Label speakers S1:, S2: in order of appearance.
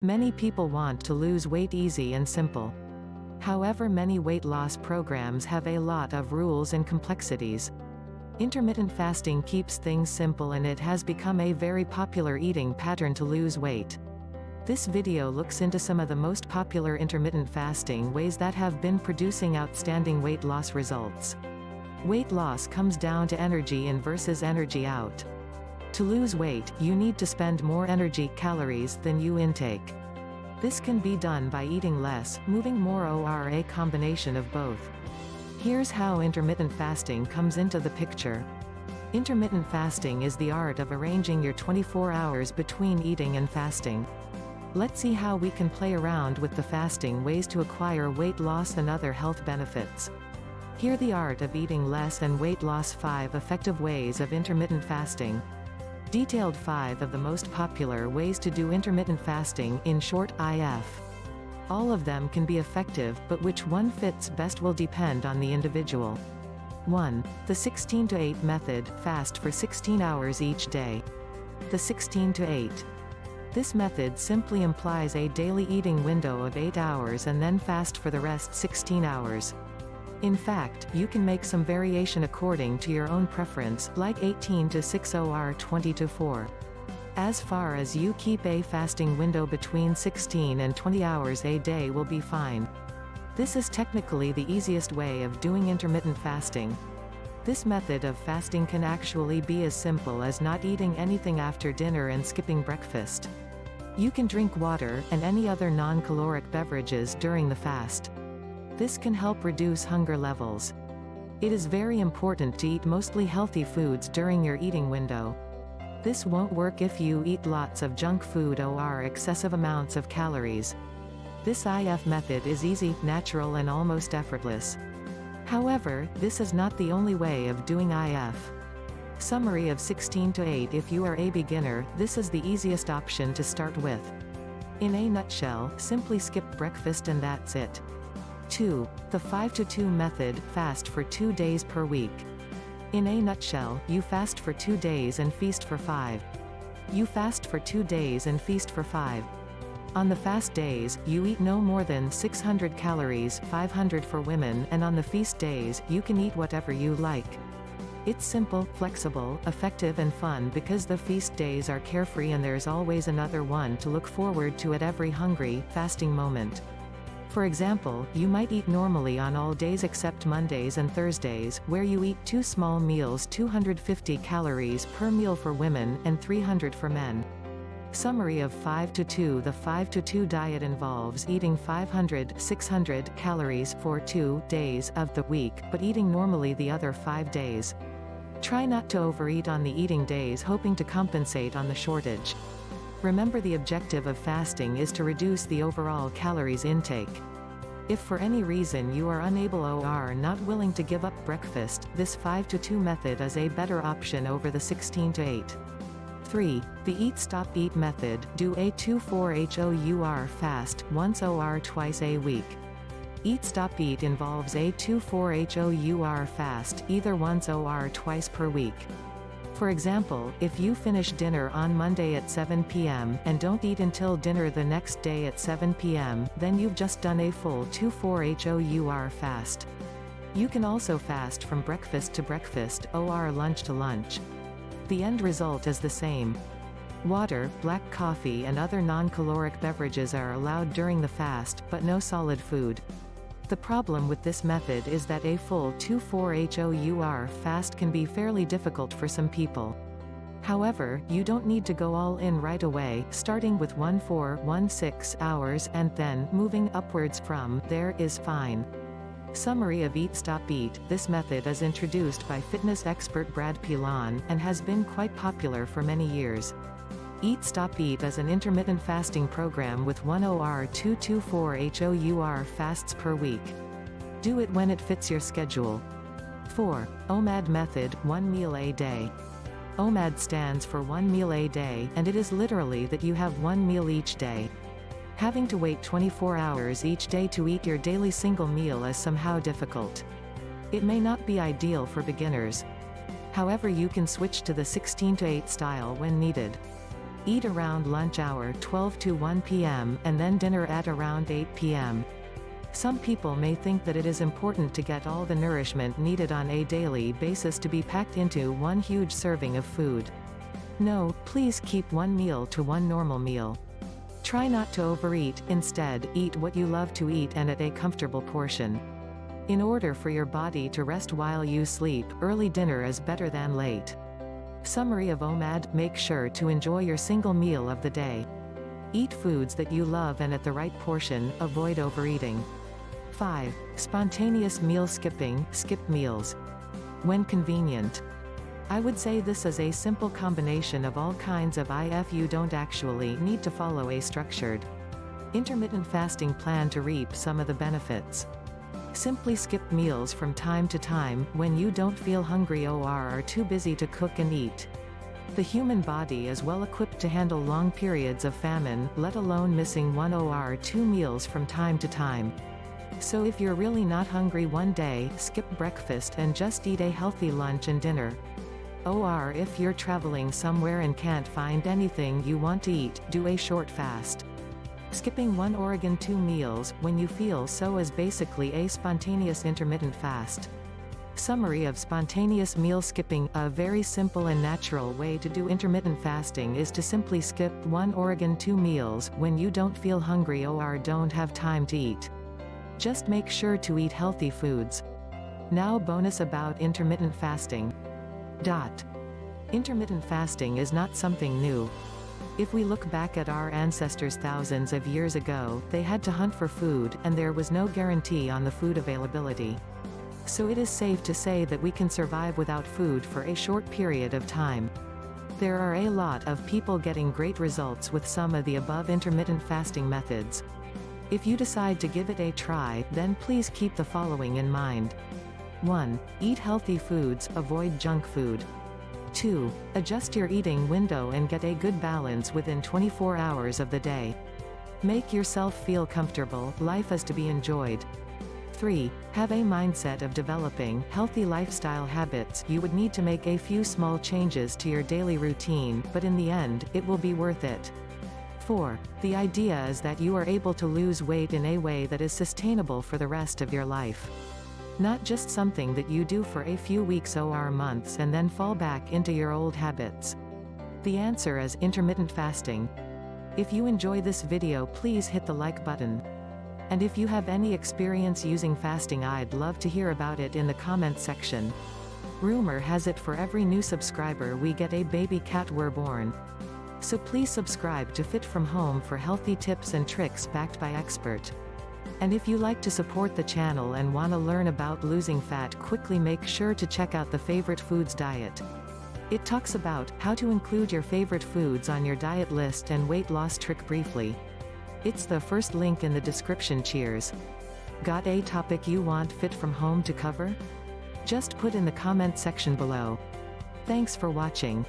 S1: Many people want to lose weight easy and simple. However, many weight loss programs have a lot of rules and complexities. Intermittent fasting keeps things simple and it has become a very popular eating pattern to lose weight. This video looks into some of the most popular intermittent fasting ways that have been producing outstanding weight loss results. Weight loss comes down to energy in versus energy out. To lose weight, you need to spend more energy calories than you intake. This can be done by eating less, moving more, or a combination of both. Here's how intermittent fasting comes into the picture. Intermittent fasting is the art of arranging your 24 hours between eating and fasting. Let's see how we can play around with the fasting ways to acquire weight loss and other health benefits. Here the art of eating less and weight loss. 5 effective ways of intermittent fasting. Detailed 5 of the most popular ways to do intermittent fasting, in short, IF. All of them can be effective, but which one fits best will depend on the individual. 1. The 16-to-8 method, fast for 16 hours each day. The 16-to-8. This method simply implies a daily eating window of 8 hours and then fast for the rest 16 hours. In fact, you can make some variation according to your own preference, like 18 to 6 or 20 to 4. As far as you keep a fasting window between 16 and 20 hours a day will be fine. This is technically the easiest way of doing intermittent fasting. This method of fasting can actually be as simple as not eating anything after dinner and skipping breakfast. You can drink water, and any other non-caloric beverages during the fast. This can help reduce hunger levels. It is very important to eat mostly healthy foods during your eating window. This won't work if you eat lots of junk food or excessive amounts of calories. This IF method is easy, natural and almost effortless. However, this is not the only way of doing IF. Summary of 16-to-8. If you are a beginner, this is the easiest option to start with. In a nutshell, simply skip breakfast and that's it. 2. The 5-to-2 method, fast for 2 days per week. In a nutshell, you fast for 2 days and feast for 5. You fast for 2 days and feast for 5. On the fast days, you eat no more than 600 calories, 500 for women, and on the feast days, you can eat whatever you like. It's simple, flexible, effective and fun because the feast days are carefree and there's always another one to look forward to at every hungry, fasting moment. For example, you might eat normally on all days except Mondays and Thursdays, where you eat 2 small meals, 250 calories per meal for women, and 300 for men. Summary of 5-to-2. The 5-to-2 diet involves eating 500-600 calories for 2 days of the week, but eating normally the other 5 days. Try not to overeat on the eating days, hoping to compensate on the shortage. Remember, the objective of fasting is to reduce the overall calories intake. If for any reason you are unable or are not willing to give up breakfast, this 5-to-2 method is a better option over the 16-to-8. 3. The Eat Stop Eat method, do a 24-hour fast, once or twice a week. Eat Stop Eat involves a 24-hour fast, either once or twice per week. For example, if you finish dinner on Monday at 7 p.m., and don't eat until dinner the next day at 7 p.m., then you've just done a full 24-hour fast. You can also fast from breakfast to breakfast, or lunch to lunch. The end result is the same. Water, black coffee and other non-caloric beverages are allowed during the fast, but no solid food. The problem with this method is that a full 24-hour fast can be fairly difficult for some people. However, you don't need to go all in right away, starting with 1-4-1-6 hours and then moving upwards from there is fine. Summary of Eat Stop Eat. This method is introduced by fitness expert Brad Pilon, and has been quite popular for many years. Eat Stop Eat is an intermittent fasting program with 1 or 2 24-hour fasts per week. Do it when it fits your schedule. 4. OMAD method, 1 meal a day. OMAD stands for 1 meal a day, and it is literally that you have 1 meal each day. Having to wait 24 hours each day to eat your daily single meal is somehow difficult. It may not be ideal for beginners. However, you can switch to the 16-to-8 style when needed. Eat around lunch hour 12 to 1 p.m. and then dinner at around 8 p.m. Some people may think that it is important to get all the nourishment needed on a daily basis to be packed into one huge serving of food. No, please keep one meal to one normal meal. Try not to overeat, instead, eat what you love to eat and at a comfortable portion. In order for your body to rest while you sleep, early dinner is better than late. Summary of OMAD: make sure to enjoy your single meal of the day. Eat foods that you love and at the right portion, avoid overeating. 5. Spontaneous meal skipping: skip meals when convenient. I would say this is a simple combination of all kinds of if you don't actually need to follow a structured intermittent fasting plan to reap some of the benefits. Simply skip meals from time to time, when you don't feel hungry or are too busy to cook and eat. The human body is well equipped to handle long periods of famine, let alone missing one or two meals from time to time. So if you're really not hungry one day, skip breakfast and just eat a healthy lunch and dinner. Or if you're traveling somewhere and can't find anything you want to eat, do a short fast. Skipping 1 or 2 meals, when you feel so, is basically a spontaneous intermittent fast. Summary of spontaneous meal skipping: a very simple and natural way to do intermittent fasting is to simply skip 1 or 2 meals, when you don't feel hungry or don't have time to eat. Just make sure to eat healthy foods. Now bonus about intermittent fasting. Intermittent fasting is not something new. If we look back at our ancestors thousands of years ago, they had to hunt for food, and there was no guarantee on the food availability. So it is safe to say that we can survive without food for a short period of time. There are a lot of people getting great results with some of the above intermittent fasting methods. If you decide to give it a try, then please keep the following in mind. 1. Eat healthy foods, avoid junk food. 2. Adjust your eating window and get a good balance within 24 hours of the day. Make yourself feel comfortable, life is to be enjoyed. 3. Have a mindset of developing healthy lifestyle habits. You would need to make a few small changes to your daily routine, but in the end, it will be worth it. 4. The idea is that you are able to lose weight in a way that is sustainable for the rest of your life. Not just something that you do for a few weeks or months and then fall back into your old habits. The answer is intermittent fasting. If you enjoy this video, please hit the like button. And if you have any experience using fasting, I'd love to hear about it in the comments section. Rumor has it for every new subscriber we get a baby cat were born. So please subscribe to Fit From Home for healthy tips and tricks backed by expert. And if you like to support the channel and want to learn about losing fat quickly, make sure to check out the Favorite Foods Diet. It talks about how to include your favorite foods on your diet list and weight loss trick briefly. It's the first link in the description. Cheers. Got a topic you want Fit From Home to cover? Just put in the comment section below. Thanks for watching.